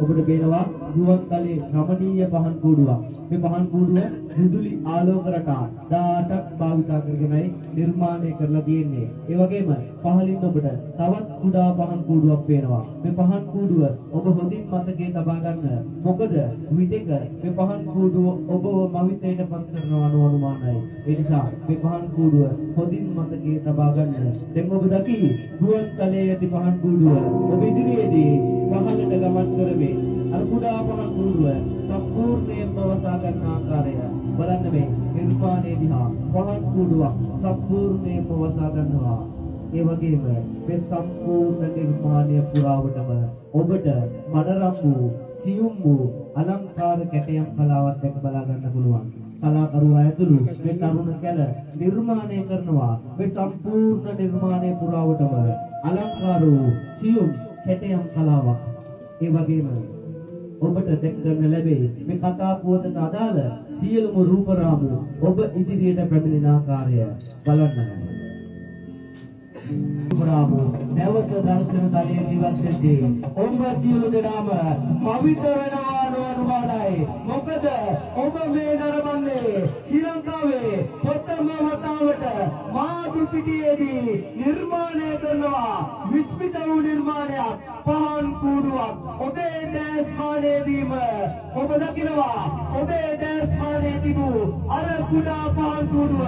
ඔබට පේනවා ගුවන්තලයේ රමණීය පහන් කූඩුවක්. මේ පහන් කූඩුව විදුලි ආලෝක රටා 18ක් භාවිත කරගෙනයි නිර්මාණය කරලා තියෙන්නේ. ඒ වගේම පහළින් ඔබට තවත් කුඩා පහන් කූඩුවක් පේනවා. මේ පහන් කූඩුව ඔබ හොඳින් මතකයේ තබා ගන්න. මොකද විටක මේ පහන් කූඩුව ඔබව මවිතයට පත් කරනවා අනුමානයි. ඒ නිසා මේ පහන් කූඩුව හොඳින් මතකයේ තබා ගන්න. දැන් ඔබ දකි ගුවන්තලයේ ඇති පහන් කූඩුව ඔබ ඉදිරියේදී පහළට ගමන් කරමි. අර කුඩා පහන් කූඩුව සම්පූර්ණයෙන්ම වසා ගන්න ආකාරය බලන්න මේ නිර්මාණයේ දිහා පහන් කූඩුවක් සම්පූර්ණයෙන්ම වසා ගන්නවා. ඒ වගේම මේ සම්පූර්ණ නිර්මාණය පුරාවටම ඔබට මනරම් වූ සියුම් වූ අලංකාර කැටයම් කලාවක් දැක බලා ගන්න පුළුවන්. කලාකරුවා ඇතුළු මේ තරුණ කැල නිර්මාණය කරනවා මේ සම්පූර්ණ නිර්මාණය පුරාවටම අලංකාර වූ සියුම් කැටයම් කලාවක්. ඒ වගේම ඔබට දැක ගන්න ලැබේ මේ කතා පුවතට අදාළ සියලුම රූප රාමු ඔබ ඉදිරියට පැමිණෙන ආකාරය බලන්න. රාමු නැවත දර්ශන තලයේ නිවත් වෙද්දී ඔබ සියලු දෙනාම පවිත්‍ර වෙනවා අනුමානයි. මොකද ඔබ මේ නරඹන්නේ ශ්‍රී ලංකාවේ ප්‍රථම වතාවට මාදු පිටියේදී නිර්මාණය කරනවා විස්මිත වූ නිර්මාණයක් පහන් කූඩුවක්. ඔබේ දැස් මානයේදීම ඔබ දකිනවා ඔබේ දැස් මානයේ තිබූ අර කුඩා පහන් කූඩුව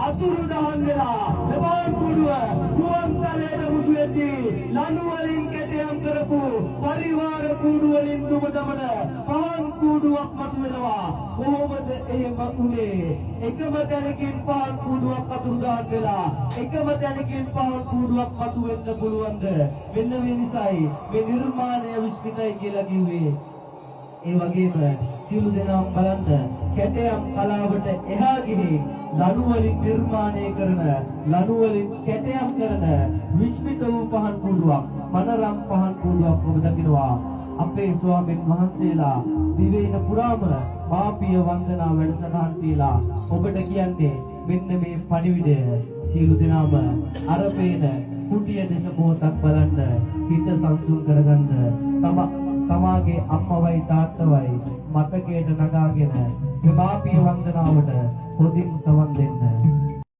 අතුරුදහන් වෙලා පහන් කූඩුව ගුවන්තලයට මුසු වෙද්දී ලනු වලින් කැටයම් කරපු පරිවාර කූඩු වලින් දුම දමන පහන් කූඩුවක් මතුවෙනවා. කොහොමද එහෙම වුනේ? එකම තැනකින් පහන් කූඩුවක් අතුරුදහන් වෙලා එකම තැනකින් පහන් කූඩුවක් මතුවෙන්න පුළුවන්ද? මෙන්න මේ නිසායි මේ නිර්මාණය විශ්ිතයි කියලා කිව්වේ. ඒ වගේම සියලු දෙනා බලන්න කැටයම් කලාවට එහා ගිහින් ලනු වලින් නිර්මාණය කරන ලනු වලින් කැටයම් කරන විශ්මිත වූ පහන් කූඩුවක් මනරම් පහන් කූඩුවක් ඔබ දකිනවා. අපේ ස්වාමීන් වහන්සේලා දිවයින පුරාම මාපිය වන්දනා වැඩසටහන් තියලා ඔබට කියන්නේ මෙන්න මේ පණිවිඩය. සියලු දෙනාම අර පේන කුටිය දෙස මොහොතක් බලන්න හිත සංසුන් කරගන්න. තමාගේ අම්මවයි තාත්තවයි මතකයට නගාගෙන මේ මාපිය වන්දනාවට හොඳින් සවන් දෙන්න.